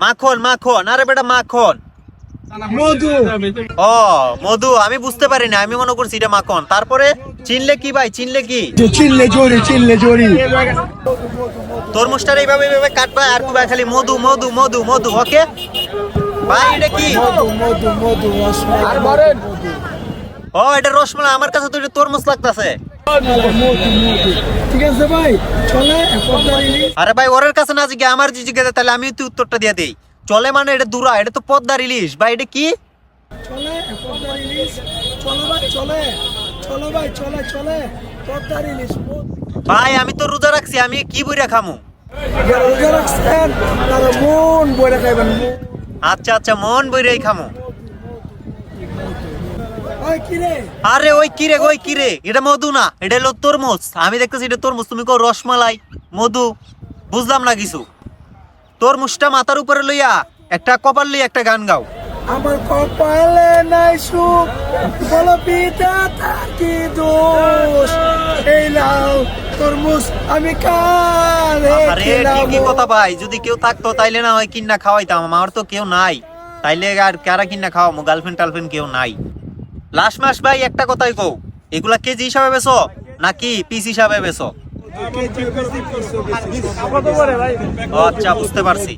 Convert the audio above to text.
মাখন মাখন, আরে বেটা মাখন। মধু। ও মধু, আমি বুঝতে পারি না, আমি মনে করছি এটা মাখন। তারপরে চিনলে কি ভাই, চিনলে কি? চিল্লে জড়ি, চিল্লে জড়ি। তরমুজটার এইভাবে এইভাবে কাটবা আর কি ভাই, খালি মধু মধু মধু মধু। ওকে ভাই, এটা কি? মধু মধু মধু রসমালাই। মধু ও এটা রসমালাই, আমার কাছে তো এটা তরমুজ লাগতাছে। মধু মধু। ঠিক আছে ভাই, চলে পদ্মার ইলিশ। আরে ভাই ওরের কাছে না জিজ্ঞে আমার জিজ্ঞাসা, তাহলে আমি তো উত্তরটা দিয়ে দেই। চলে মানে এটা দূরা, এটা তো পদ্মার ইলিশ ভাই। এটা কি? চলে পদ্মার ইলিশ। চলো ভাই চলে, চলো ভাই চলে চলে পদ্মার ইলিশ। ভাই আমি তো রোজা রাখছি, আমি কি বইরা খামু? যারা রোজা রাখছেন তারা মন বইরা খাইবেন। আচ্ছা আচ্ছা, মন বইরাই খামু। ওই কি রে? আরে ওই কিরে, ওই কিরে, এটা মধু না, এটা হলো তরমুজ। আমি দেখতেছি এটা তরমুজ, তুমি কো রসমালাই মধু। বুঝলাম না কিছু। তরমুজটা মাথার উপরে লইয়া একটা কপাল লইয়া একটা গান গাও। আমার কপালে নাই সুখ, বলো পিতা তার কি দোষ। এই নাও তরমুজ আমি কারে আরে খেলাম। ঠিকই কথা ভাই, যদি কেউ থাকতো তাইলে না হয় কিন্না খাওয়াইতাম। আমার তো কেউ নাই, তাইলে আর কারা কিন্না খাওয়ামো? গার্লফ্রেন্ড টার্লফ্রেন্ড কেউ নাই। লাস্ট মাস ভাই একটা কথাই কও, এগুলা কেজি হিসাবে বেচো নাকি পিস হিসাবে বেচো? ও আচ্ছা, বুঝতে পারছি।